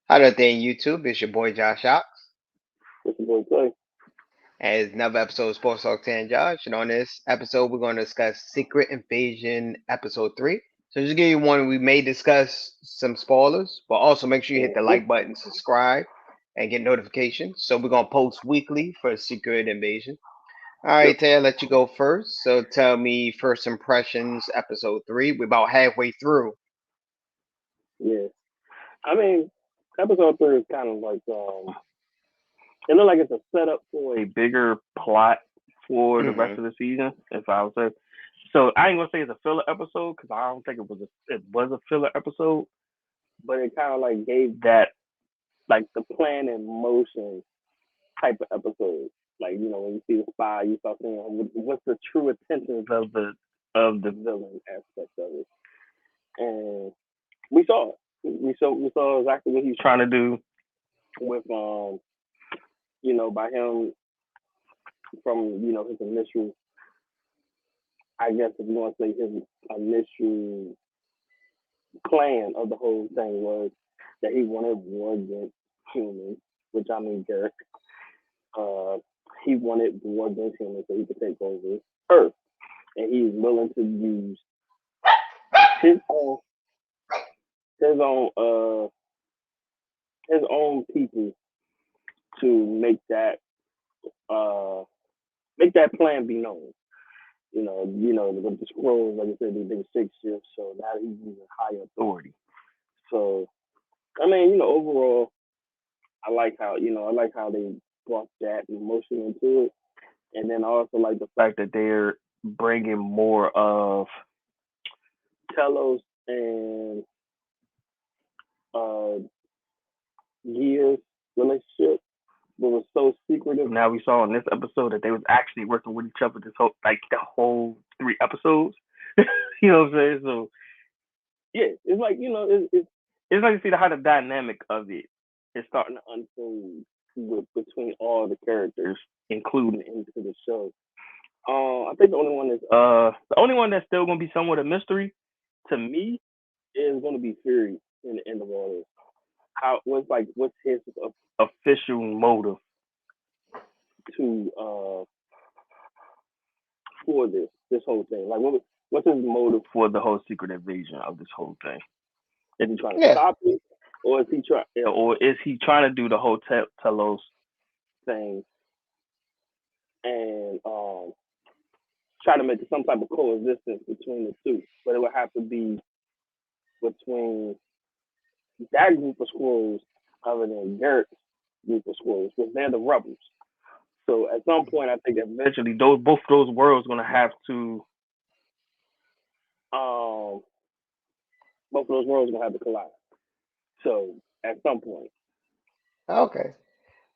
Hi there, YouTube. It's your boy Josh Ox. What's the boy play? And it's another episode of Sports Talk 10 Josh. And on this episode, we're going to discuss Secret Invasion Episode 3. So just give you one, we may discuss some spoilers, but also make sure you hit the Mm-hmm. like button, subscribe, and get notifications. So we're going to post weekly for Secret Invasion. All Yep. right, Tay, I'll let you go first. So tell me first impressions, Episode 3. We're about halfway through. Yeah. I mean, episode three is kind of like it looked like it's a setup for a bigger plot for the rest Mm-hmm. of the season, if I would say. So I ain't gonna say it's a filler episode because I don't think it was a filler episode, but it kind of like gave that like the plan in motion type of episode. Like when you see the spy, you start seeing what's the true intentions of the villain aspect of it, and we saw it. We saw exactly what he's trying to do with by him from his initial, I guess if you want to say his initial plan of the whole thing was that he wanted war against humans, which I mean Derek. Uh, he wanted war against humans so he could take over Earth, and he's willing to use his own his own uh his own people to uh make that plan be known. With the scrolls, like I said, they were six shifts, so now he's using higher authority. So, I mean, overall, I like how they brought that emotion into it, and then I also like the fact that they're bringing more of Telos and uh Gear's relationship, but was so secretive. Now we saw in this episode that they was actually working with each other this whole like the whole three episodes. You know what I'm saying? So yeah, it's like it's like to see how the dynamic of it is starting to unfold between all the characters, including into the show. I think the only one that's still gonna be somewhat a mystery to me is gonna be Fury in the end of all this. What's his official motive to for this whole thing? Like what's his motive for the whole secret invasion of this whole thing? Is he trying to Yeah. stop it, or is he trying to do the whole Telos thing and try to make some type of coexistence between the two? But it would have to be between that group of squirrels other than Garrett's group of squirrels, because they're the rebels. So at some point, I think eventually those both those worlds going to have to um both of those worlds going to have to collide. So at some point, Okay.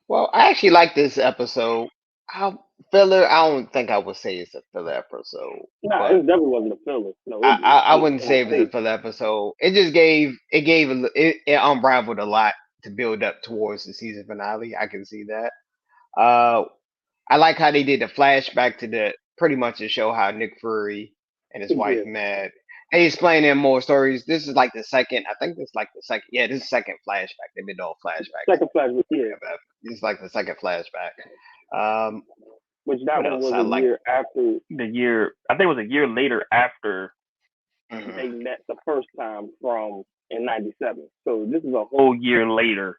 Well, I actually like this episode. I filler. I don't think I would say it's a filler episode, nah, but it definitely wasn't a filler. No, I it wouldn't was say it was a safe. filler episode. It just it unraveled a lot to build up towards the season finale. I can see that. Uh, I like how they did the flashback to the pretty much to show how Nick Fury and his wife Yeah, met. They explain in more stories. This is like the second. I think this is like the second. Yeah, this is the second flashback. They've been doing flashbacks. second flash, yeah, This is like the second flashback. Um, which that what one else? was I a like. year after the year. I think it was a year later after Mhm, they met the first time from in '97. So this is a whole year later,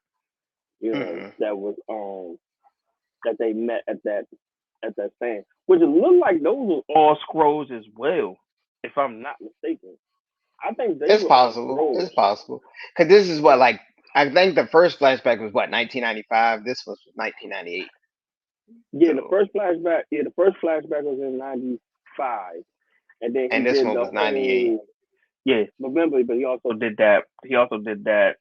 mhm. that was that they met at that stand, which it looked like those were all scrolls as well, if I'm not mistaken. I think they It's were all possible. scrolls. It's possible. Because this is what like I think the first flashback was what 1995. This was 1998. So The first flashback was in '95, and then he and this did one the was 98. whole remember, but he also did that. He also did that.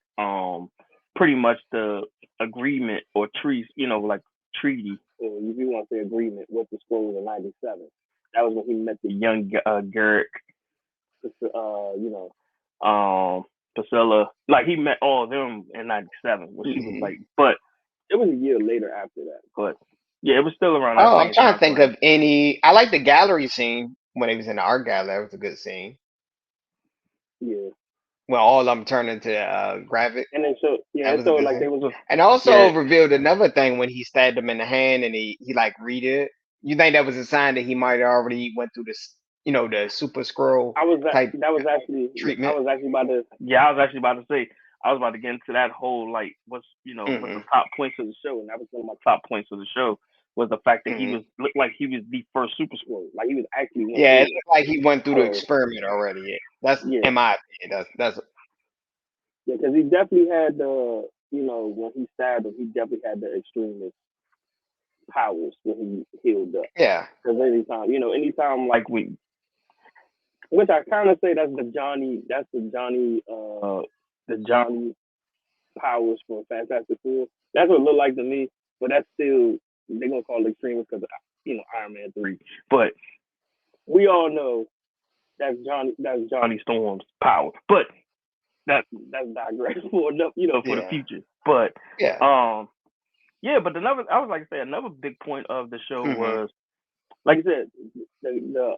Pretty much the agreement or trees, like treaty, or if you want to say agreement with the scrolls in '97. That was when he met the young Garrick, you Priscilla. Like he met all of them in '97 when she was Hmm. like, but it was a year later after that. But yeah, it was still around that Oh, I'm same trying to time think frame. of any. I like the gallery scene when he was in the art gallery. That was a good scene. Yeah. well, all of them turned into Gravik. And then so yeah, That it was a showed good like they scene. was And yeah. also revealed another thing when he stabbed him in the hand and he like read it. You think that was a sign that he might have already went through this, the super scroll type I treatment? was actually about to yeah, I was actually about to say I was about to get into that whole like what's the Hmm. top points of the show, and that was one of my top points of the show was the fact that he Hmm. was looked like he was the first super scroll. Like he was actually went Yeah, it through it. looked like he went through the So experiment already. Yeah. That's yeah, in my opinion. That's yeah, because he definitely had the when he stabbed him, he definitely had the extremist powers when he healed up. yeah. Because anytime like which I kind of say that's the Johnny powers from Fantastic Four. That's what it looked like to me, but that's still they're gonna call it extreme because Iron Man 3. But we all know that's Johnny Storm's power. But that's digress for enough for the Yeah. future. But Yeah. yeah, but another I was like to say another big point of the show Hmm. was like you said the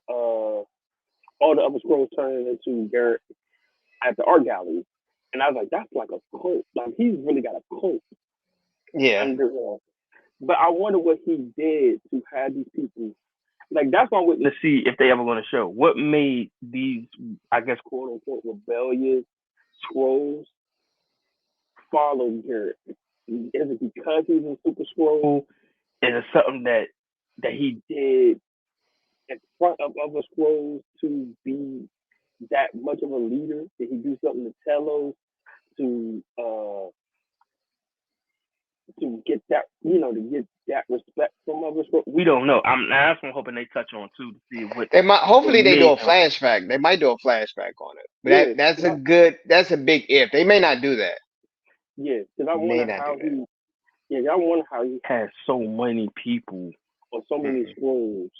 all the other scrolls turning into Garrett at the art gallery. And I was like, that's like a cult. Like he's really got a cult Yeah. under but I wonder what he did to have these people. Like that's why I'm waiting to see if they ever going to show what made these, I guess, quote unquote, rebellious scrolls follow Garrett. Is it because he's a super scroll? Is it something that he did in front of other scrolls to be that much of a leader? Did he do something to Telos to get that to get that respect from others? We don't know. That's what I'm hoping they touch on too to see They might. what Hopefully, they do made a him. flashback. They might do a flashback on it. But Yeah, that's a good. That's a big if. They may not do that. yeah, because I May wonder not do how that. he. Yeah, I wonder how he has so many people or so many Hmm. scrolls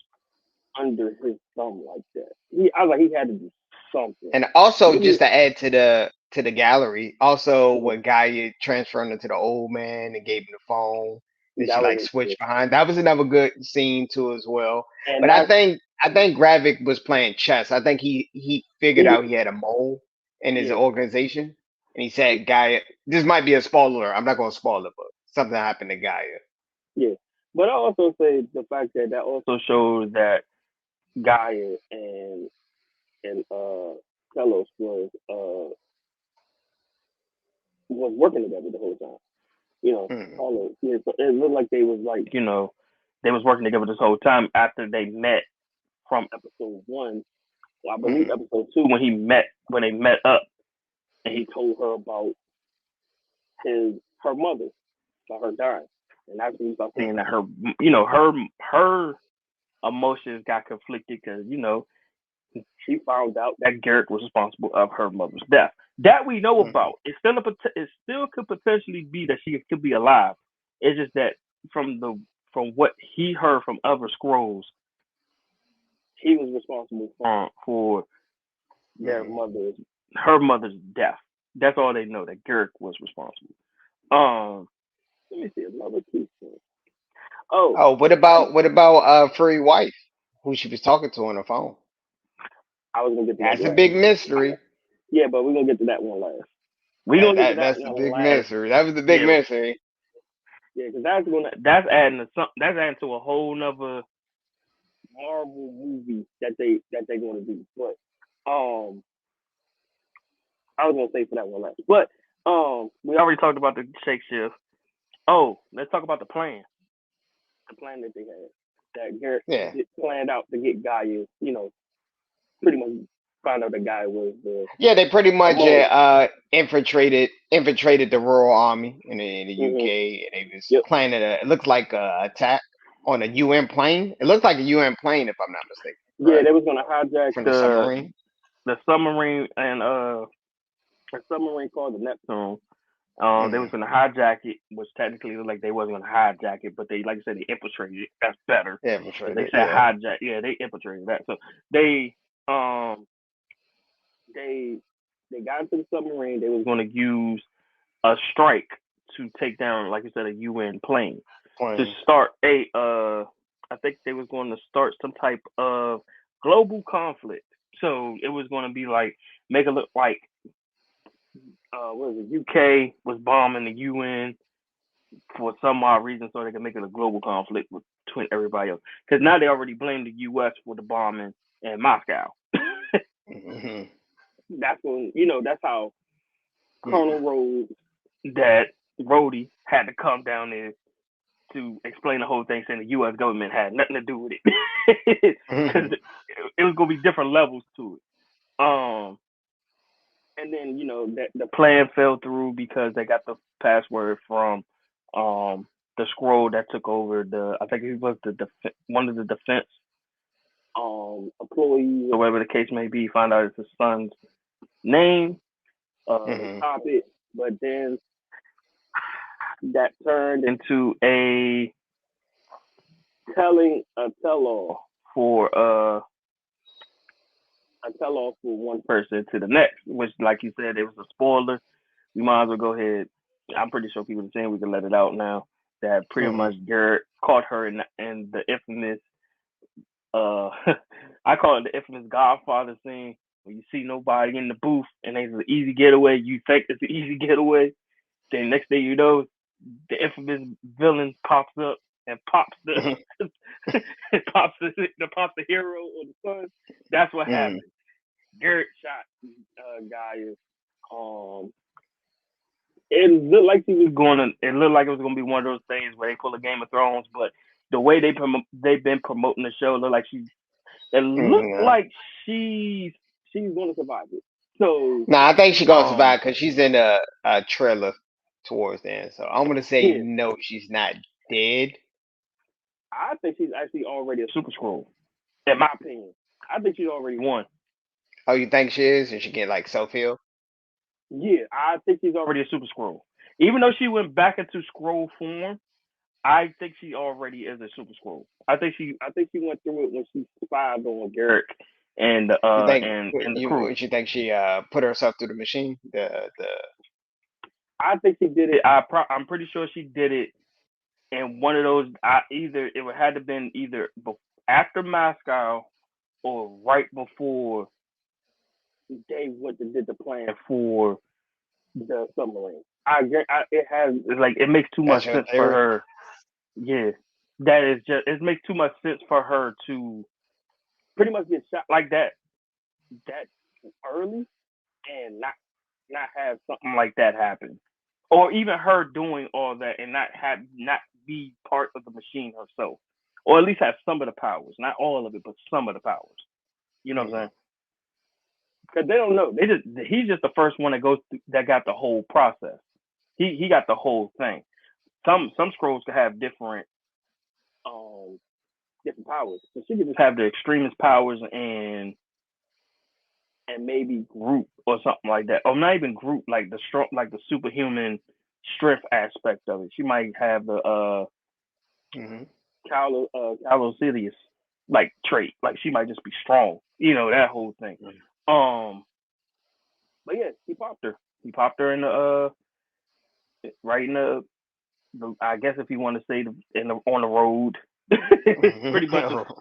under his thumb like that. I was like, he had to do something. And also, just Maybe, to add to the gallery, also yeah, when Gaia transferred into the old man and gave him the phone, then she that like was switched behind. That was another good scene too as well. and But I that think I think Gravik was playing chess. I think he figured he, out he had a mole in his yeah, organization, and he said, "Gaia, this might be a spoiler. I'm not going to spoil it, but something happened to Gaia." yeah. But I also say the fact that also shows that Gaia and Telos was working together the whole time. Hmm. All of yeah, so it looked like they was like they was working together this whole time after they met from episode 1. Well, I believe Hmm. episode 2 when they met up and he told her about her mother about her dying, and that's when he started saying that Hmm. her emotions got conflicted because she found out that Garrett was responsible of her mother's death. That we know Hmm. about. It still could potentially be that she could be alive. It's just that from the from what he heard from other scrolls, he was responsible for their Hmm. mother's her mother's death. That's all they know, that Garrett was responsible. Um, let me see another key thing. Oh, Oh, what about Free Wife, who she was talking to on the phone? I was gonna get to that That's a last. big mystery. Yeah, but we're gonna get to that one last. We're That, gonna get to that that that's the one big last. mystery. That was the big Yeah, mystery. yeah, because that's adding to a whole nother Marvel movie that they gonna do. But um, I was gonna say for that one last. But we already talked about the shake shift. Oh, let's talk about the plan that they had. That Garrett Yeah, planned out to get Gaia. Pretty much find out the guy was yeah. They pretty the much mole. infiltrated the Royal Army in the Hmm. UK, and they was Yep. planning a. It looked like a attack on a UN plane. It looked like a UN plane, if I'm not mistaken. Yeah, Right they was gonna hijack from the submarine. the submarine and a submarine called the Neptune. They was Mm, gonna hijack it, which technically looked like they wasn't gonna hijack it, but they, like I said, they infiltrated it. That's better yeah, because they infiltrated. said Yeah. hijack. Yeah, they infiltrated that. So they um they they got into the submarine. They was gonna use a strike to take down, like I said, a UN plane to Plane. start I think they was going to start some type of global conflict. So it was going to be like make it look like what was it? UK was bombing the UN for some odd reason, so they can make it a global conflict between everybody else. Because now they already blame the US for the bombing in Moscow. Mm-hmm. That's when that's how Colonel Mm-hmm. Rhodes, that Rhodey, had to come down there to explain the whole thing, saying the U.S. government had nothing to do with it, because it was gonna be different levels to it. And then that the plan fell through because they got the password from the scroll that took over the. I think he was one of the defense employees or whatever the case may be. Find out it's his son's name. They Mm-hmm. cop it, but then that turned into a tell-all for one person to the next, which, like you said, it was a spoiler. We might as well go ahead. I'm pretty sure people are saying we can let it out now. That pretty Mm-hmm. much Garrett caught her in the infamous uh I call it the infamous Godfather scene, when you see nobody in the booth and it's an easy getaway, you think it's an easy getaway. Then next thing you know, the infamous villain pops up and pops the pops the hero or the son. That's what Mm-hmm. happened. Garrett shot Gaius. Um, it looked like he was going to. It looked like it was going to be one of those things where they pull a Game of Thrones, but the way they've been promoting the show, it looked Mm-hmm. like she's going to survive it. So, Nah, I think she's gonna um, survive because she's in a trailer towards the end. So I'm gonna say yeah, no, she's not dead. I think she's actually already a Super Scroll. In my opinion, I think she's already won. Oh, you think she is, and she get like self heal? Yeah, I think she's already a Super Scroll. Even though she went back into Scroll form, I think she already is a Super Scroll. I think she went through it when she spied on Garrick and You think and the you crew. what you think she put herself through the machine? The I think she did it. I'm pretty sure she did it in one of those. Either it would had to been either after Moscow or right before they did the plan for the submarine. It's like it makes too much that's your sense for theory. her. Yeah, that is just it makes too much sense for her to pretty much get shot like that early and not have something like that happen, or even her doing all that and not be part of the machine herself, or at least have some of the powers, not all of it, but some of the powers. You know what I'm Mm-hmm. saying? Because they don't know. He's just the first one that got the whole process. He got the whole thing. Some scrolls could have um different powers. So she could just have the extremist powers and maybe Groot or something like that. Or not even Groot, like the strong, like the superhuman strength aspect of it. She might have the Mm-hmm. Calosidius like trait. Like she might just be strong. That whole thing. Um but yeah, he popped her. He popped her in the right in the I guess if you want to say on the road. Pretty much Mm-hmm.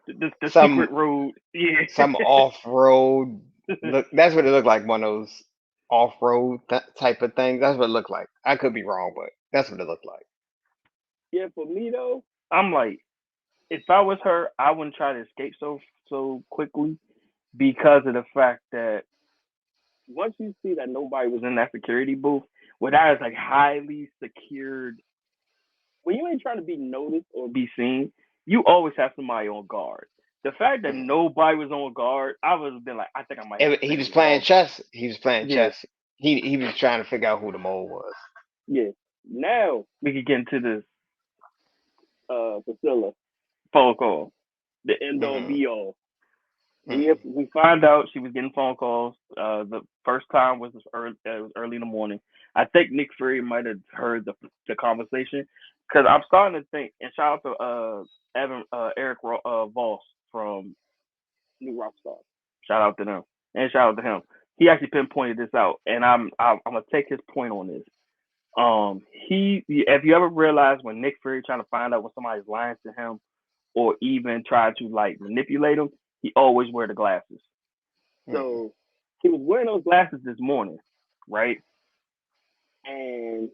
the some secret road. Yeah. some off road look. That's what it looked like. One of those off road type of things. That's what it looked like. I could be wrong, but that's what it looked like. Yeah, for me though, I'm like, if I was her, I wouldn't try to escape so quickly because of the fact that once you see that nobody was in that security booth, where that is like highly secured, when you ain't trying to be noticed or be seen, you always have somebody on guard. The fact that Mm. nobody was on guard, I would have been like, I think I might have to He take a was playing revolver. chess. He was playing Yeah, chess. He was trying to figure out who the mole was. yeah. Now we could get into this Priscilla phone call, the end all Mm-hmm. be all. Mm-hmm. We find out she was getting phone calls. The first time was early in the morning. I think Nick Fury might have heard the conversation because I'm starting to think. And shout out to Eric Voss from New Rockstar. Shout out to them and shout out to him. He actually pinpointed this out, and I'm gonna take his point on this. If you ever realize when Nick Fury trying to find out when somebody's lying to him or even try to like manipulate him, he always wear the glasses. Mm-hmm. So he was wearing those glasses this morning, right? And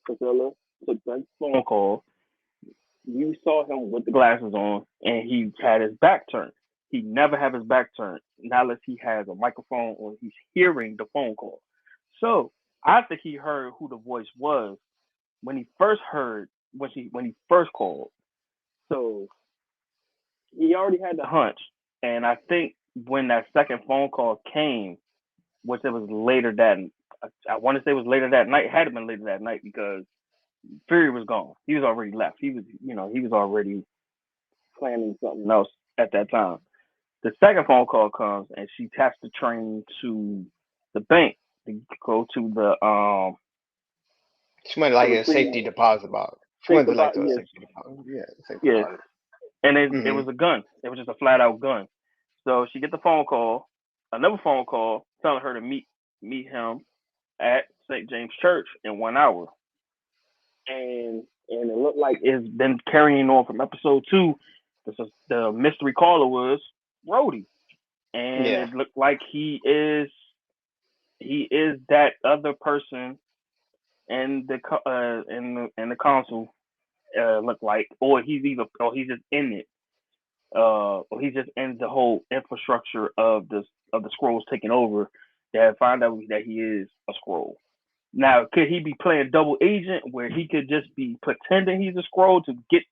Priscilla took that phone call. You saw him with the glasses on, and he had his back turned. He never have his back turned, not unless he has a microphone or he's hearing the phone call. So I think he heard who the voice was when he first heard when he first called. So he already had the hunch, and I think when that second phone call came, which it was later that I want to say it was later that night, had to been later that night because Fury was gone. He was already left. He was already planning something else at that time. The second phone call comes and she taps the train to the bank to go to the She went like to a safety receive deposit box. She think went to about like to a yes, safety deposit. Yeah, safety yes. deposit. And it Hmm. was a gun. It was just a flat out gun. So she get the phone call, another phone call telling her to meet him at St. James Church in 1 hour. And it looked like it's been carrying on from episode two. The mystery caller was Rhodey, and Yeah. it looked like he is that other person in the council. Look like, or he's just in it, or he's just in the whole infrastructure of the scrolls taking over. That find out that he is a scroll. Now, could he be playing double agent where he could just be pretending he's a scroll to get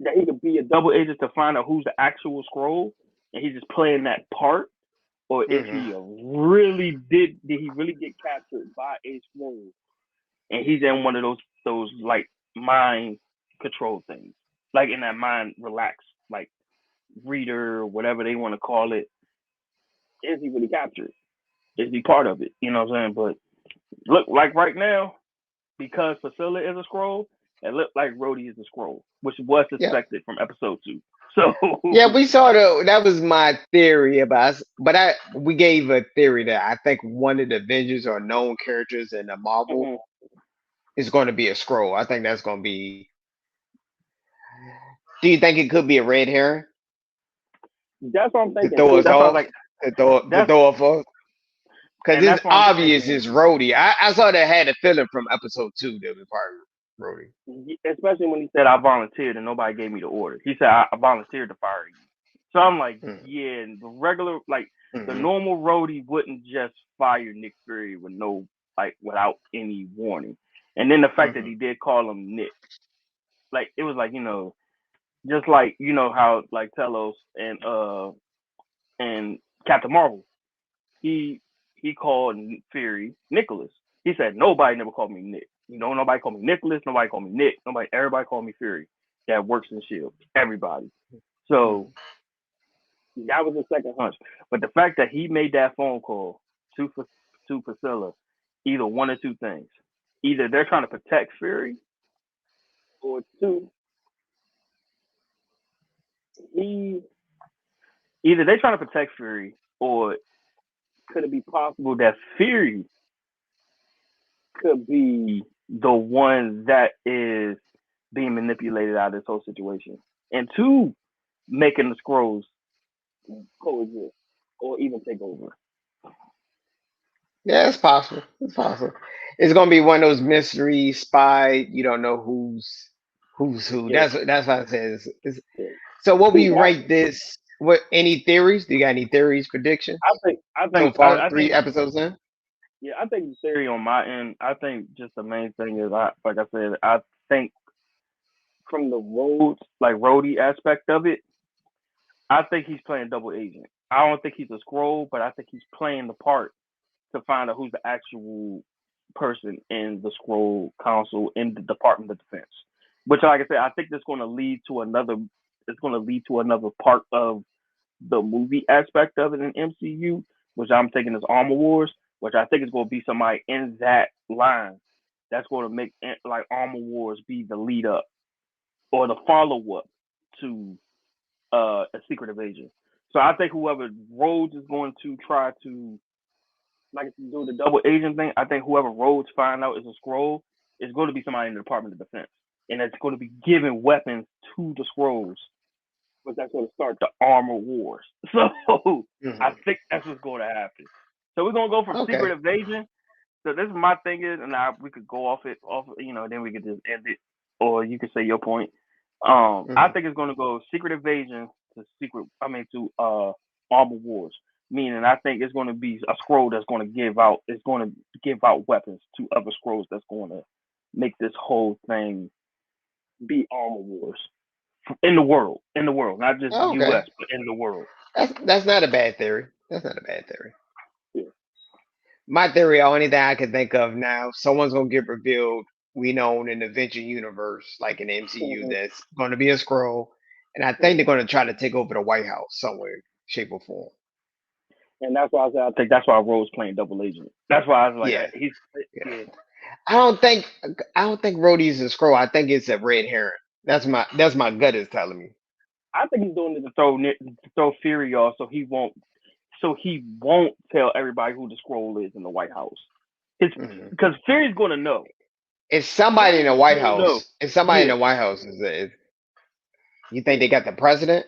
that he could be a double agent to find out who's the actual scroll and he's just playing that part? Or is Hmm. he really did he really get captured by a scroll and he's in one of those like mind control things? Like in that mind relax, like reader, whatever they want to call it. Is he really captured? Is he part of it? You know what I'm saying? But look, like right now, because Priscilla is a scroll, it looked like Rhodey is a scroll, which was Yeah. suspected from episode two. So Yeah, we saw the that was my theory about us, but I we gave a theory that I think one of the Avengers or known characters in the Marvel mhm. is going to be a scroll. I think that's going to be. Do you think it could be a red herring That's what I'm to thinking throw too. us That's what I was off? like. To That's throw off us? Because and it's that's what I'm obvious thinking. it's Rhodey. I saw that had a feeling from episode two that was part of Rhodey. Especially when he said I volunteered and nobody gave me the order. He said I volunteered to fire you. So I'm like, Mm-hmm. yeah, the regular the Mm-hmm. normal roadie wouldn't just fire Nick Fury with no without any warning. And then the fact that Mm-hmm. he did call him Nick, like it was like just like how like Telos and Captain Marvel, he he called Fury Nicholas. He said nobody never called me Nick. Nobody called me Nicholas. Nobody called me Nick. Everybody called me Fury. That works in Shield. Everybody. So that was the second hunch. But the fact that he made that phone call to Priscilla, either one or two things. Either they're trying to protect Fury, or two, he either they're trying to protect Fury, or could it be possible that Fury could be the one that is being manipulated out of this whole situation? And two, making the scrolls coexist or even take over. Yeah, it's possible. It's possible. It's gonna be one of those mystery spy. You don't know who's who. Yeah, That's what I said. yeah. So what See we that? rate this? What any theories? Do you got any theories, predictions so far? I Three think episodes in. yeah, I think the theory on my end, I think just the main thing is like I said, I think from the roadie aspect of it, I think he's playing double agent. I don't think he's a scroll, but I think he's playing the part to find out who's the actual person in the scroll council in the Department of Defense. Which, like I said, I think that's going to lead to another. It's going to lead to another part of the movie aspect of it in MCU, which I'm thinking is Armor Wars, which I think is going to be somebody in that line that's going to make like Armor Wars be the lead up or the follow up to a Secret Invasion. So I think whoever Rhodes is going to try to like do the double agent thing. I think whoever Rhodes find out is a scroll is going to be somebody in the Department of Defense, and it's going to be giving weapons to the scrolls, but that's going to start the armor wars. So I Hmm. think that's what's going to happen. So we're gonna go from Okay. Secret Invasion. So this is my thing is, and we could go off, then we could just end it, or you could say your point. I Hmm. think it's gonna go Secret Invasion to Armor Wars, meaning I think it's gonna be a scroll that's gonna give out weapons to other scrolls that's gonna make this whole thing be Armor Wars in the world, not just Okay. U.S. but in the world. That's not a bad theory. That's not a bad theory. Yeah. My theory, only thing I can think of now, someone's gonna get revealed. We know in the Venture universe, like in MCU, Mhm. that's going to be a scroll, and I think they're Mhm. going to try to take over the White House somewhere, shape or form. And that's why I said I think that's why Rose playing double agent. That's why I was like, Yeah, he's yeah. yeah. I don't think I don't think Rhodey's a scroll. I think it's a red herring. That's my gut is telling me. I think he's doing it to throw Fury off, so he won't tell everybody who the scroll is in the White House. It's Mhm. because Fury's gonna know. It's somebody in the Fury's White gonna know. House. It's somebody in Yeah, the White House. You think yeah. they got the president?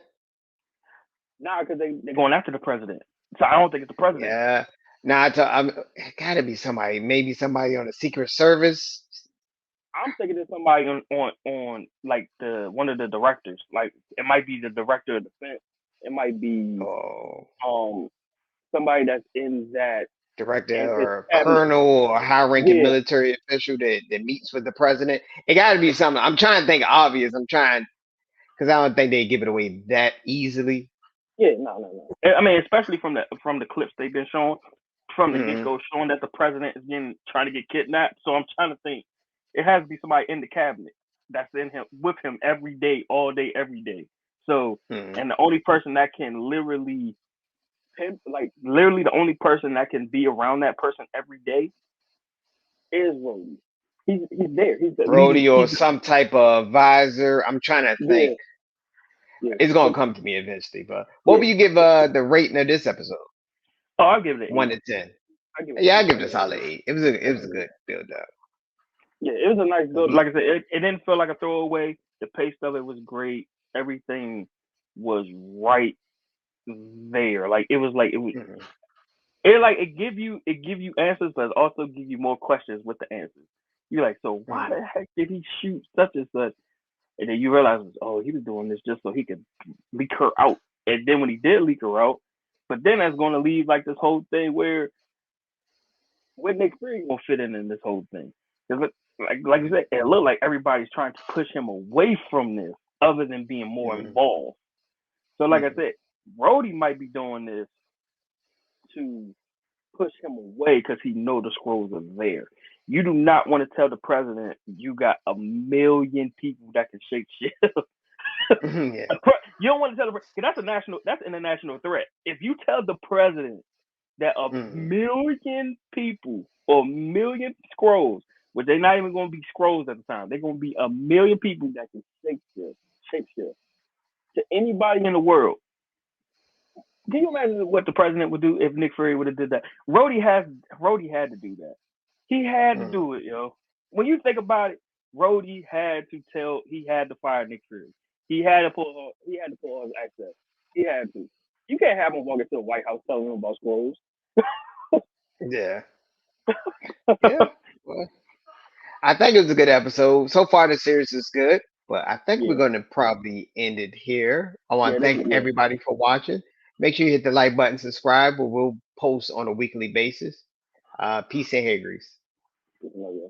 Nah, because they're going after the president. So I don't think it's the president. Yeah. Nah, it gotta be somebody. Maybe somebody on the Secret Service. I'm thinking it's somebody on like the one of the directors. Like it might be the director of defense. It might be Oh, um somebody that's in that director in his or a cabinet. colonel or a high-ranking Yeah, military official that meets with the president. It got to be something. I'm trying to think obvious. I'm trying because I don't think they give it away that easily. yeah, no. I mean, especially from the clips they've been showing from the get Hmm. go, showing that the president is getting trying to get kidnapped. So I'm trying to think. It has to be somebody in the cabinet that's in him with him every day, all day, every day. So, Hmm. and the only person that can literally the only person that can be around that person every day is Rhodey. He's there. He's the leading. Brody or some type of advisor. I'm trying to Yeah, think. yeah, It's gonna but come to me eventually. But what yeah. would you give the rating of this episode? Oh, I'll give it an One 8. to ten. I give it Yeah, an I 8. give it a solid 8. It was a good build up. Yeah, it was a nice build. We Like I said, it didn't feel like a throwaway. The pace of it was great. Everything was right there. Like it was mhm. it give you answers, but it also give you more questions with the answers. You're like, so why Mhm. the heck did he shoot such and such? And then you realize, oh, he was doing this just so he could leak her out. And then when he did leak her out, but then that's going to leave like this whole thing where Nick Fury gonna fit in this whole thing? Because like you said, it looked like everybody's trying to push him away from this, other than being more Mhm. involved. So like I Mhm. said, Rhodey might be doing this to push him away because he know the scrolls are there. You do not want to tell the president you got a million people that can shake shit. Yeah. You don't want to tell the because that's international threat. If you tell the president that a Mhm. million people or a million scrolls, but they're not even going to be scrolls at the time. They're going to be a million people that can shape shift to anybody in the world. Can you imagine what the president would do if Nick Fury would have did that? Rhodey had to do that. He had to Mhm. do it, yo. When you think about it, he had to fire Nick Fury. He had to pull his access. He had to. You can't have him walk into the White House telling him about scrolls. Yeah. Yeah. Well, I think it was a good episode. So far, the series is good, but I think we're Yeah, going to probably end it here. I want yeah, to thank yeah. everybody for watching. Make sure you hit the like button, subscribe, or we'll post on a weekly basis. Peace and hair grease. Yeah.